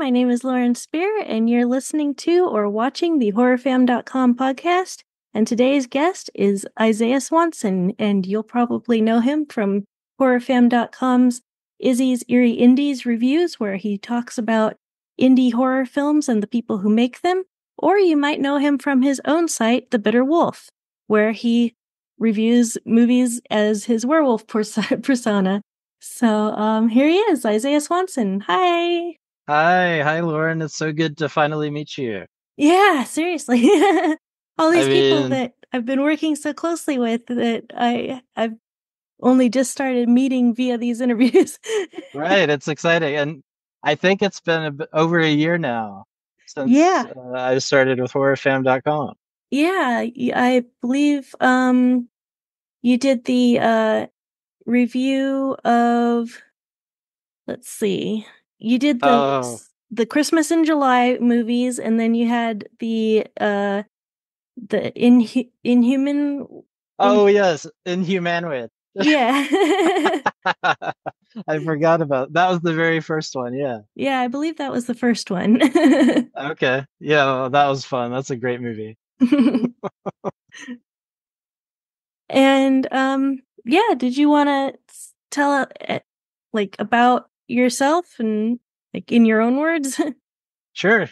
My name is Lauren Spear, and you're listening to or watching the HorrorFam.com podcast. And today's guest is Isaiah Swanson, and you'll probably know him from HorrorFam.com's Izzy's Eerie Indies reviews, where he talks about indie horror films and the people who make them. Or you might know him from his own site, The Bitter Wolf, where he reviews movies as his werewolf persona. So here he is, Isaiah Swanson. Hi. Hi, Lauren. It's so good to finally meet you. Yeah, seriously. All I these people mean, that I've been working so closely with that I've only just started meeting via these interviews. right, it's exciting. And I think it's been over a year now since Yeah. I started with horrorfam.com. Yeah, I believe you did the review of, let's see. You did Oh, the Christmas in July movies, and then you had the Inhuman. oh yes, Inhumanwit. Yeah. I forgot about that was the very first one. Yeah. Yeah, I believe that was the first one. Okay. Yeah, well, that was fun. That's a great movie. And yeah, did you want to tell like about yourself and like in your own words? Sure.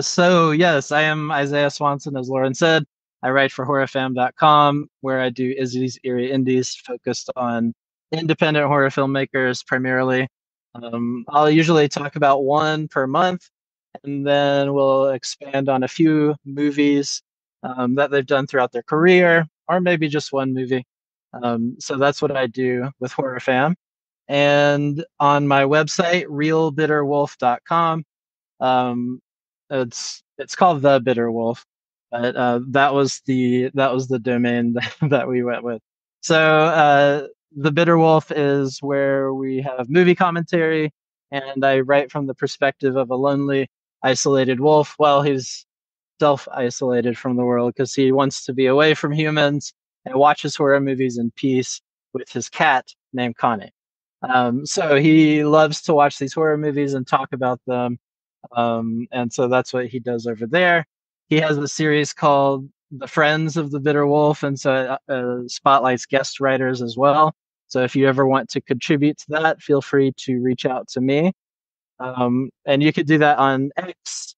So yes, I am Isaiah Swanson, as Lauren said. I write for horrorfam.com, where I do Izzy's Eerie Indies, focused on independent horror filmmakers primarily. I'll usually talk about one per month, and then we'll expand on a few movies that they've done throughout their career, or maybe just one movie. So that's what I do with HorrorFam. And on my website, realbitterwolf.com, um, it's called The Bitter Wolf, but that was the domain that we went with. So The Bitter Wolf is where we have movie commentary, and I write from the perspective of a lonely, isolated wolf. Well, he's self-isolated from the world because he wants to be away from humans and watches horror movies in peace with his cat named Connie. So he loves to watch these horror movies and talk about them, and so that's what he does over there. He has a series called The Friends of the Bitter Wolf, and so it spotlights guest writers as well. So if you ever want to contribute to that, feel free to reach out to me. And you could do that on X,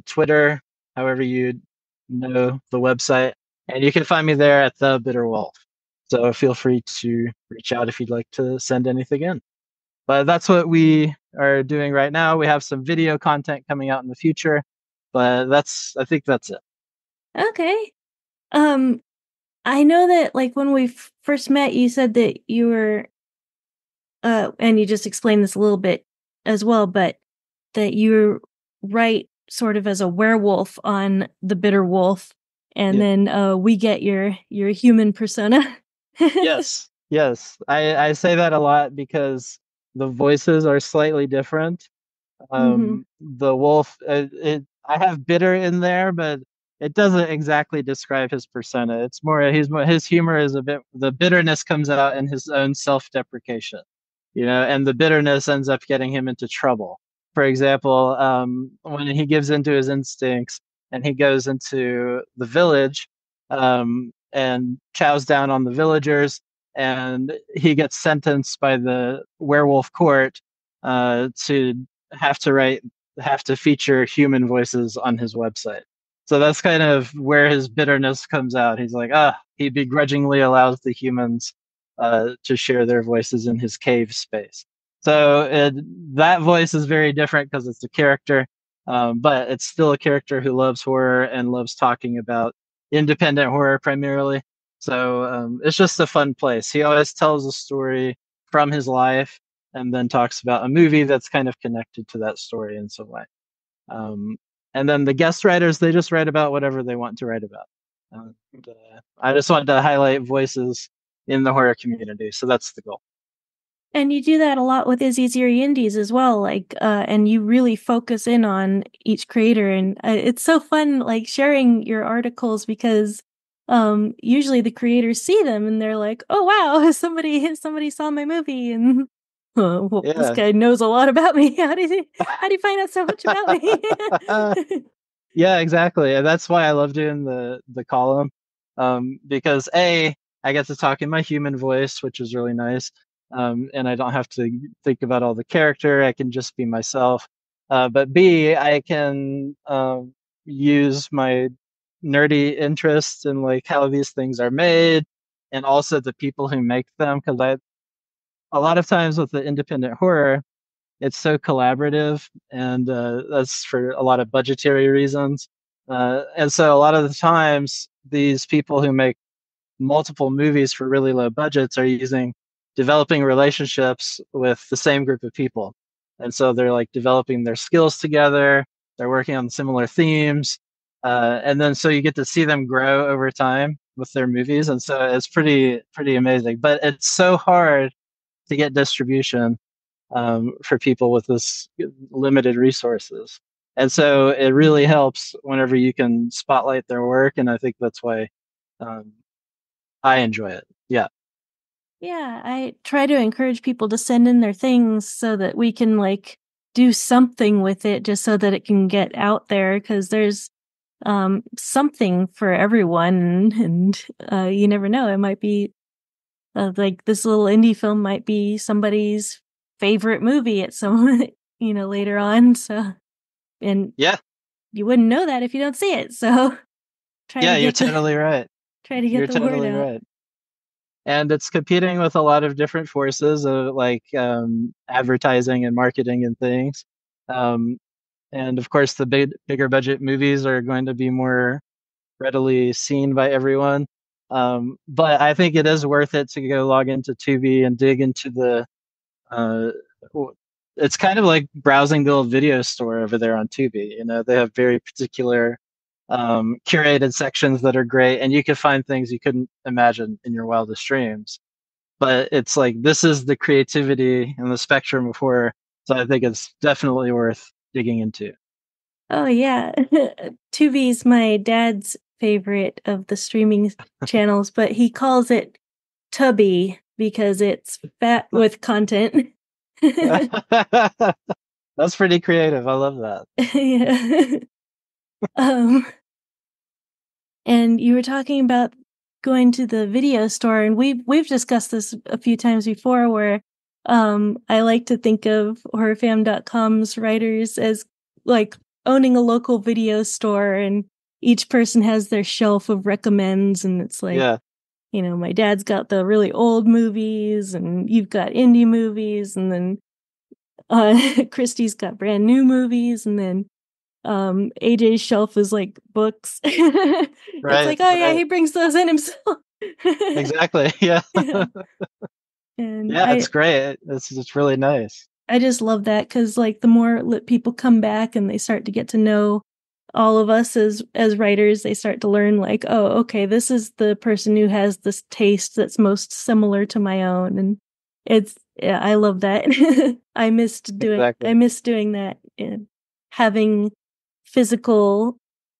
Twitter, however you know the website. And you can find me there at The Bitter Wolf. So feel free to reach out if you'd like to send anything in. But that's what we are doing right now. We have some video content coming out in the future, but I think that's it. Okay. Um I know that like when we first met you said that you were and you just explained this a little bit as well, but that you write sort of as a werewolf on The Bitter Wolf, and Yeah. then we get your human persona. Yes. I say that a lot because the voices are slightly different. Hmm. The wolf, I have bitter in there, but it doesn't exactly describe his persona. It's more his humor is a bit, the bitterness comes out in his own self-deprecation, and the bitterness ends up getting him into trouble. For example, when he gives into his instincts and he goes into the village, and chows down on the villagers, and he gets sentenced by the werewolf court to have to feature human voices on his website. So that's kind of where his bitterness comes out. He's like, he begrudgingly allows the humans to share their voices in his cave space. So that voice is very different because it's a character, but it's still a character who loves horror and loves talking about independent horror primarily. So it's just a fun place. He always tells a story from his life and then talks about a movie that's kind of connected to that story in some way. Um, and then the guest writers, they just write about whatever they want to write about. I just wanted to highlight voices in the horror community, so that's the goal. And you do that a lot with Izzy's Eerie Indies as well, like, and you really focus in on each creator, and it's so fun, like sharing your articles because, usually the creators see them and they're like, "Oh wow, somebody saw my movie," and Well, this Yeah. guy knows a lot about me. How do you find out so much about me? Yeah, exactly. And that's why I love doing the column. Because A, I get to talk in my human voice, which is really nice. And I don't have to think about all the character. I can just be myself. But B, I can use my nerdy interests in like how these things are made and also the people who make them. Because I a lot of times with the independent horror, it's so collaborative, and that's for a lot of budgetary reasons. And so a lot of the times, these people who make multiple movies for really low budgets are using developing relationships with the same group of people. And so they're like developing their skills together. They're working on similar themes. And then so you get to see them grow over time with their movies. And so it's pretty amazing. But it's so hard to get distribution for people with this limited resources. And so it really helps whenever you can spotlight their work. And I think that's why um, I enjoy it. Yeah. Yeah, I try to encourage people to send in their things so that we can like do something with it just so that it can get out there because there's something for everyone and you never know, it might be like this little indie film might be somebody's favorite movie at some later on, so and Yeah. you wouldn't know that if you don't see it, so try to Yeah. You're get the totally right. try to get You're the word totally out. right. And it's competing with a lot of different forces of like advertising and marketing and things. Um, and of course, the bigger budget movies are going to be more readily seen by everyone. But I think it is worth it to go log into Tubi and dig into the. Uh, it's kind of like browsing the old video store over there on Tubi. You know, they have very particular curated sections that are great, and you can find things you couldn't imagine in your wildest dreams. But it's like this is the creativity and the spectrum of horror, so I think it's definitely worth digging into. Oh yeah. Tubi's my dad's favorite of the streaming channels, but he calls it Tubby because it's fat with content. That's pretty creative. I love that. Yeah. Um, and you were talking about going to the video store, and we've discussed this a few times before where I like to think of horrorfam.com's writers as like owning a local video store and each person has their shelf of recommends and it's like, Yeah. my dad's got the really old movies and you've got indie movies and then Christy's got brand new movies and then AJ's shelf is like books. It's Right. like, oh yeah, Right. he brings those in himself. Exactly. Yeah. Yeah. And Yeah. It's great. It's really nice. I just love that because like the more people come back and they start to get to know all of us as writers, they start to learn like, oh, okay, this is the person who has this taste that's most similar to my own, and yeah, I love that. I Exactly. missed doing that and having physical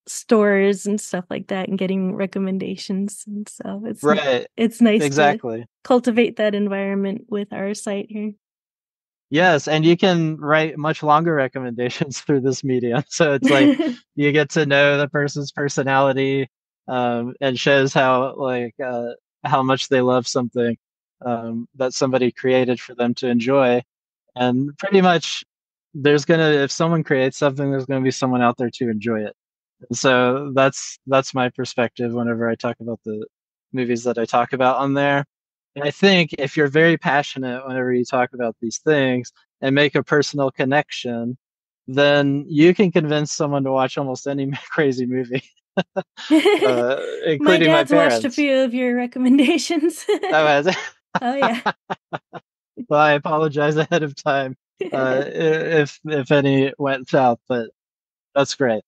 stores and stuff like that and getting recommendations, and so Right. it's nice to Exactly. cultivate that environment with our site here. Yes, and you can write much longer recommendations through this medium. So it's like you get to know the person's personality, and shows how much they love something that somebody created for them to enjoy. And pretty much, if someone creates something, there's gonna be someone out there to enjoy it. And so that's my perspective whenever I talk about the movies that I talk about on there. And I think if you're very passionate whenever you talk about these things and make a personal connection, then you can convince someone to watch almost any crazy movie, My including my dad's watched a parents. few of your recommendations. Oh, Oh yeah. well, I apologize ahead of time if any went south, but that's great.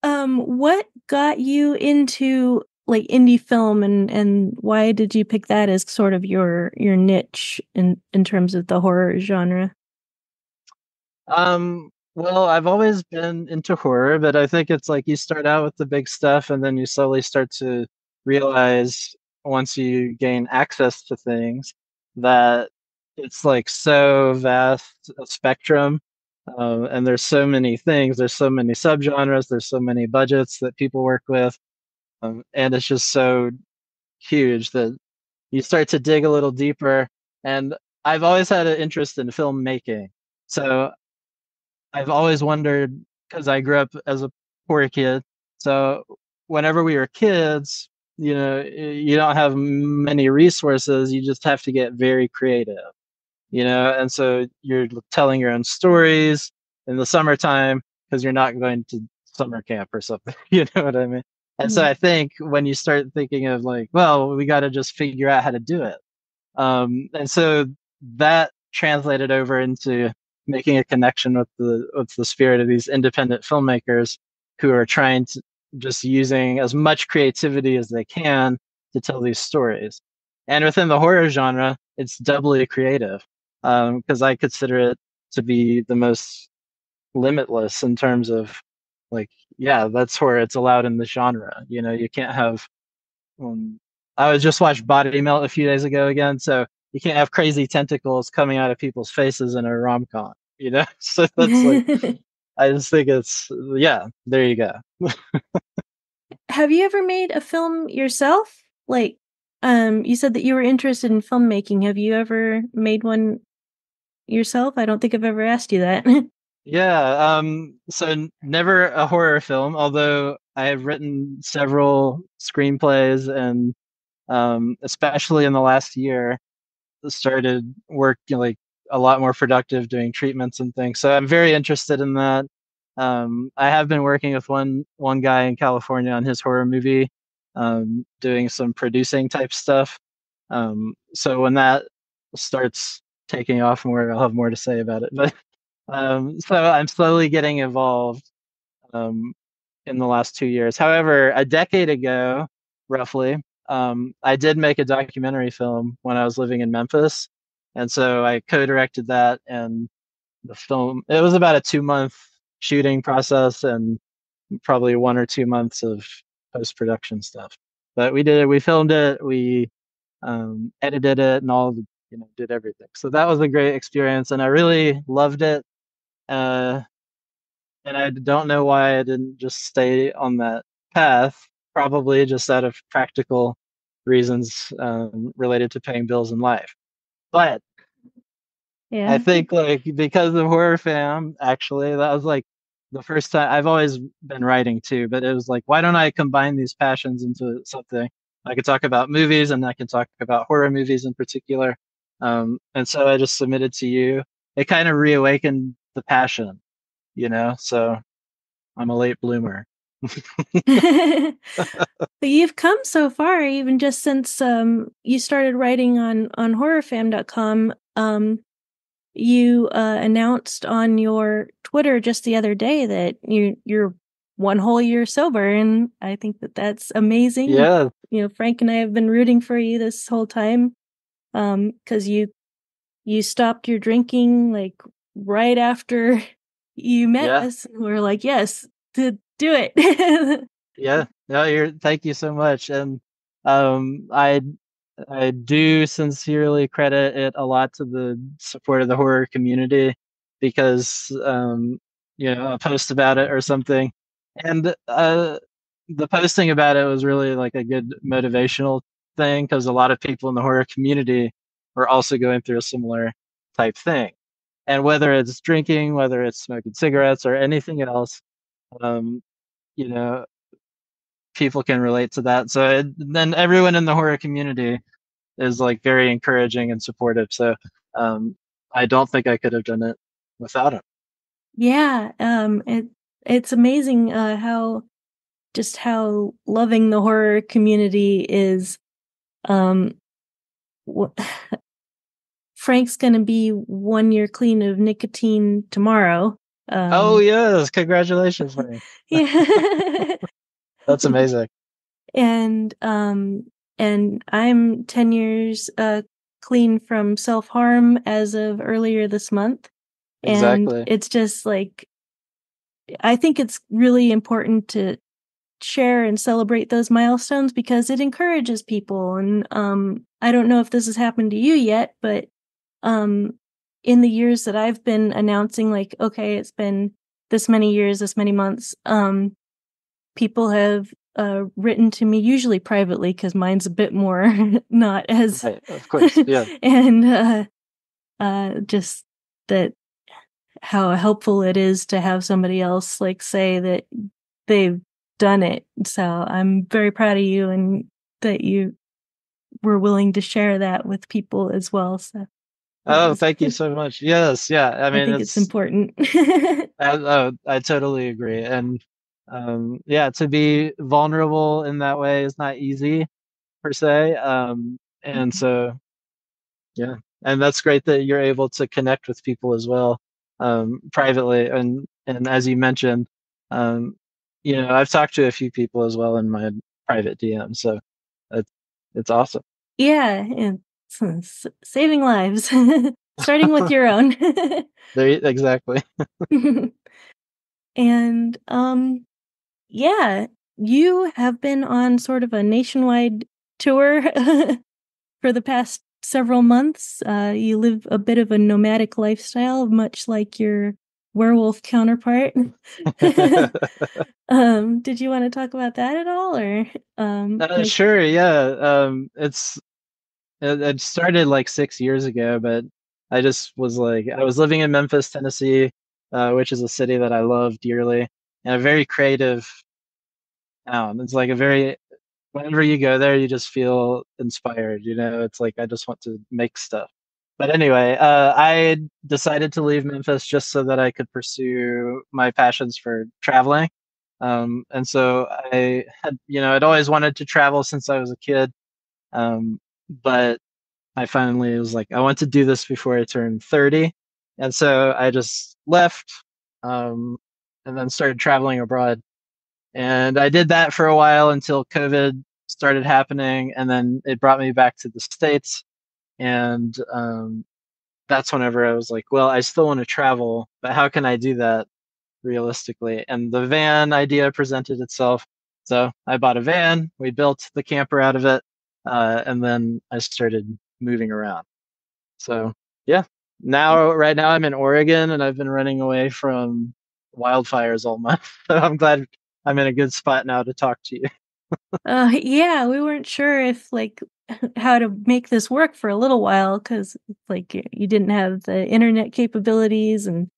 What got you into like indie film and why did you pick that as sort of your niche in terms of the horror genre? Well, I've always been into horror, but I think it's like you start out with the big stuff and then you slowly start to realize once you gain access to things that it's like so vast a spectrum. And there's so many things, there's so many subgenres, there's so many budgets that people work with. And it's just so huge that you start to dig a little deeper. And I've always had an interest in filmmaking. So I've always wondered, because I grew up as a poor kid. So whenever we were kids, you don't have many resources. You just have to get very creative, and so you're telling your own stories in the summertime because you're not going to summer camp or something. You know what I mean? And so Mhm. I think when you start thinking of like, well, we got to just figure out how to do it. And so that translated over into making a connection with the spirit of these independent filmmakers who are trying to just using as much creativity as they can to tell these stories. And within the horror genre, it's doubly creative because I consider it to be the most limitless in terms of like, yeah, that's where it's allowed in the genre. You can't have I was just watched Body Melt a few days ago again, so you can't have crazy tentacles coming out of people's faces in a rom com, So that's like, I just think it's, yeah, there you go. Have you ever made a film yourself? Like, you said that you were interested in filmmaking. Have you ever made one yourself? I don't think I've ever asked you that. Yeah, so never a horror film, although I have written several screenplays and especially in the last year, started work like a lot more productive doing treatments and things. So I'm very interested in that. I have been working with one guy in California on his horror movie, doing some producing type stuff. So when that starts taking off more, I'll have more to say about it. But so I'm slowly getting involved um, in the last 2 years. However, a decade ago, roughly, I did make a documentary film when I was living in Memphis, and so I co-directed that. And the film, it was about a 2-month shooting process and probably 1 or 2 months of post-production stuff. But we did it. We filmed it. We edited it and did everything. So that was a great experience, and I really loved it. Uh, and I don't know why I didn't just stay on that path. Probably just out of practical reasons related to paying bills in life. But I Yeah. think like because of Horror Fam, actually, that was like the first time. I've always been writing too, but it was like, why don't I combine these passions into something? I could talk about movies and I can talk about horror movies in particular. And so I just submitted to you. It kind of reawakened the passion, So I'm a late bloomer. But you've come so far, even just since you started writing on horrorfam.com. You announced on your Twitter just the other day that you're 1 whole year sober, and I think that that's amazing. Yeah, Frank and I have been rooting for you this whole time, because you stopped your drinking like right after you met yeah, us. We're like, yes, to do it. yeah. No, thank you so much. And I do sincerely credit it a lot to the support of the horror community because a post about it or something. And the posting about it was really like a good motivational thing because a lot of people in the horror community are also going through a similar type thing. And whether it's drinking, whether it's smoking cigarettes or anything else, um, you know, people can relate to that. So then everyone in the horror community is like very encouraging and supportive. So um, I don't think I could have done it without him. Yeah, it's amazing how loving the horror community is. Um, wh- Frank's gonna be 1 year clean of nicotine tomorrow. Oh yes, congratulations, Frank. Yeah, That's amazing. and and I'm 10 years clean from self harm as of earlier this month, and Exactly. it's just like I think it's really important to share and celebrate those milestones because it encourages people and I don't know if this has happened to you yet, but in the years that I've been announcing, like, okay, it's been this many years, this many months, people have written to me, usually privately, because mine's a bit more not as Right, of course, yeah. and just that how helpful it is to have somebody else like say that they've done it. So I'm very proud of you and that you were willing to share that with people as well. So that Oh, was, thank you so much. Yes, yeah. I I mean, think it's it's important. I totally agree, and yeah, to be vulnerable in that way is not easy per se. And so yeah, and that's great that you're able to connect with people as well, privately, and as you mentioned, um, I've talked to a few people as well in my private DM, so it's it's awesome. Yeah, and saving lives, starting with your own. Exactly. And yeah, you have been on sort of a nationwide tour for the past several months. You live a bit of a nomadic lifestyle, much like your werewolf counterpart. Did you want to talk about that at all, or like? Sure, yeah. It started like 6 years ago, but I was living in Memphis, Tennessee, which is a city that I love dearly, and a very creative town. It's like a very whenever you go there, you just feel inspired. It's like I just want to make stuff. But anyway, I decided to leave Memphis just so that I could pursue my passions for traveling. And so I'd always wanted to travel since I was a kid. But I finally was like, I want to do this before I turn 30. And so I just left, um, and then started traveling abroad. And I did that for a while until COVID started happening. And then it brought me back to the States. And that's whenever I was like, well, I still want to travel, but how can I do that realistically? And the van idea presented itself. So I bought a van, we built the camper out of it, and then I started moving around. So yeah, right now I'm in Oregon and I've been running away from wildfires all month. So I'm glad I'm in a good spot now to talk to you. Yeah, we weren't sure if like how to make this work for a little while because like you didn't have the internet capabilities and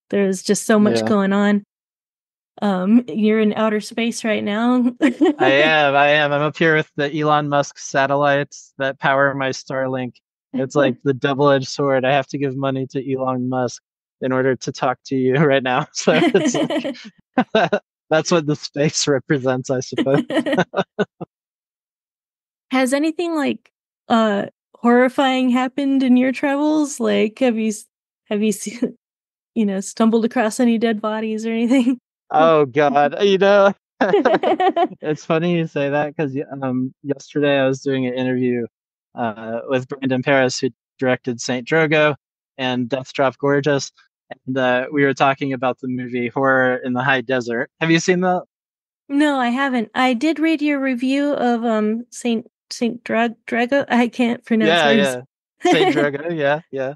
there's just so much Yeah, going on. You're in outer space right now. I am. I'm up here with the Elon Musk satellites that power my Starlink. It's like the double-edged sword. I have to give money to Elon Musk in order to talk to you right now. So it's like that's what the space represents, I suppose. Has anything like horrifying happened in your travels? Like have you seen, stumbled across any dead bodies or anything? Oh God, it's funny you say that because yesterday I was doing an interview with Brandon Paris, who directed Saint Drogo and Death Drop Gorgeous, and we were talking about the movie Horror in the High Desert. Have you seen that? No, I haven't. I did read your review of Saint Drago. I can't pronounce Yeah, words. yeah, Saint Drogo. Yeah, yeah.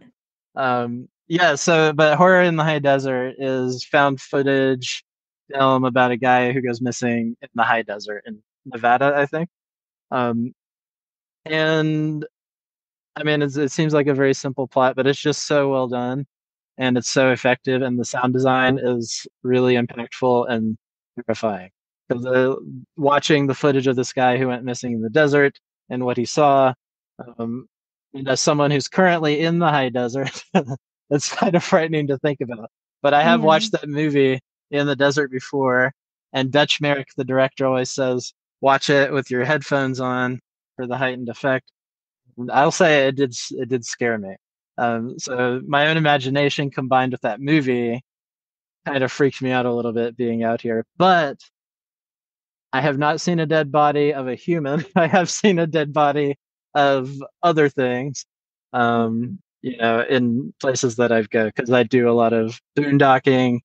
Yeah. So, but Horror in the High Desert is found footage film about a guy who goes missing in the high desert in Nevada, I think. Um, and I mean, it seems like a very simple plot, but it's just so well done and it's so effective, and the sound design is really impactful and terrifying. Because watching the footage of this guy who went missing in the desert and what he saw, um, and as someone who's currently in the high desert, it's kind of frightening to think about. But I have Yeah. watched that movie in the desert before, and Dutch Merrick, the director, always says, watch it with your headphones on for the heightened effect. I'll say it did scare me. So my own imagination combined with that movie kind of freaked me out a little bit being out here. But I have not seen a dead body of a human. I have seen a dead body of other things. In places that I've go because I do a lot of boondocking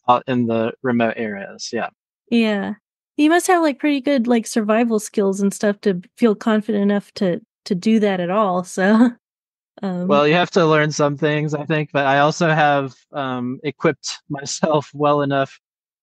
out in the remote areas. Yeah. Yeah. You must have like pretty good like survival skills and stuff to feel confident enough to to do that at all. So, Well, you have to learn some things, I think, but I also have equipped myself well enough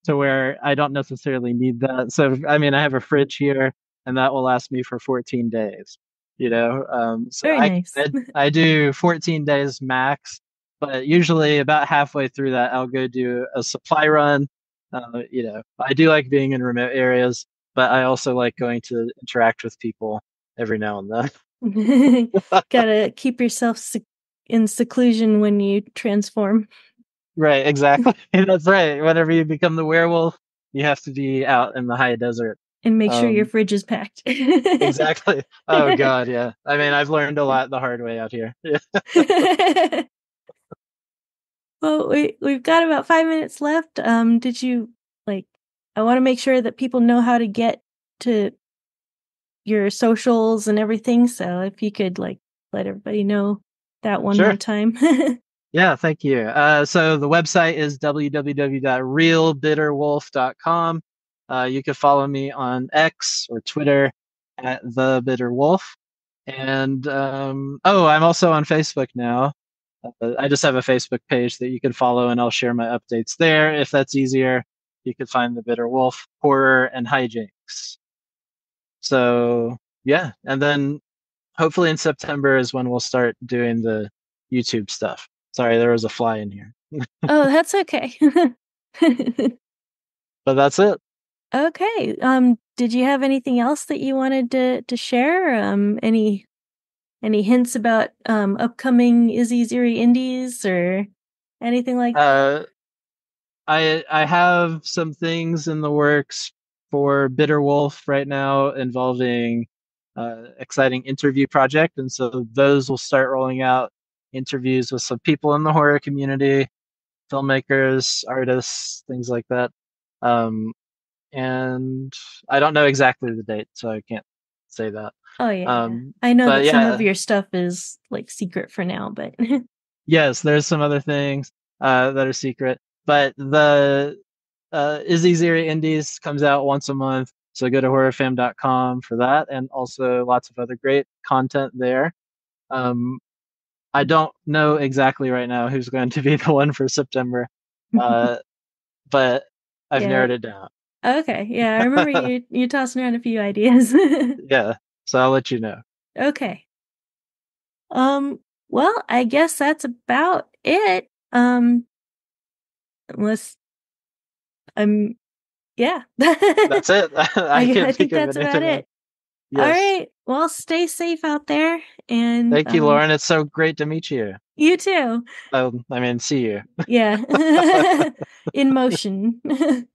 to where I don't necessarily need that. So, I mean, I have a fridge here, and that will last me for 14 days. So very nice. I do 14 days max, but usually about halfway through that, I'll go do a supply run. I do like being in remote areas, but I also like going to interact with people every now and then. Gotta keep yourself in seclusion when you transform. Right, exactly. That's right. Whenever you become the werewolf, you have to be out in the high desert. And make sure your fridge is packed. Exactly. Oh God, yeah. I mean, I've learned a lot the hard way out here. Yeah. Well, we've got about 5 minutes left. Did you I want to make sure that people know how to get to your socials and everything. So if you could let everybody know that one Sure. more time. Yeah, thank you. So the website is www.realbitterwolf.com. You can follow me on X or Twitter at the Bitter Wolf. And I'm also on Facebook now. I just have a Facebook page that you can follow, and I'll share my updates there. If that's easier, you can find the Bitter Wolf Horror and Hijinks. So yeah, and then hopefully in September is when we'll start doing the YouTube stuff. Sorry, there was a fly in here. Oh, that's okay. But that's it. Okay. Did you have anything else that you wanted to share? Any hints about upcoming Izzy's Eerie Indies or anything like that? I have some things in the works for Bitter Wolf right now involving exciting interview project, and so those will start rolling out interviews with some people in the horror community, filmmakers, artists, things like that. And I don't know exactly the date, so I can't say that. Oh yeah. I know But that some of yeah, your stuff is secret for now, but yes, there's some other things that are secret. But the Izzy's Eerie Indies comes out once a month. So go to horrorfam.com for that, and also lots of other great content there. I don't know exactly right now who's going to be the one for September, uh, but I've yeah. narrowed it down. Okay. Yeah, I remember you tossing around a few ideas. Yeah, so I'll let you know. Okay. Well, I guess that's about it. Unless yeah. That's it. I I can't think think of that's about anything else. it. All Yes. right. Well, stay safe out there, and Thank you, Lauren. It's so great to meet you. you too. See you. Yeah. In motion.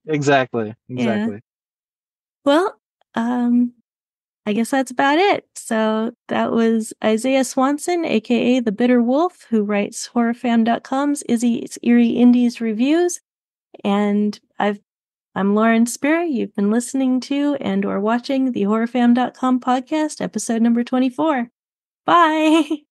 Exactly. Yeah. Exactly. Well, I guess that's about it. So that was Isaiah Swanson, aka The Bitter Wolf, who writes HorrorFam.com's Izzy's Eerie Indies reviews. And I'm Lauren Spira. You've been listening to and or watching the HorrorFam.com podcast, episode number 24. Bye.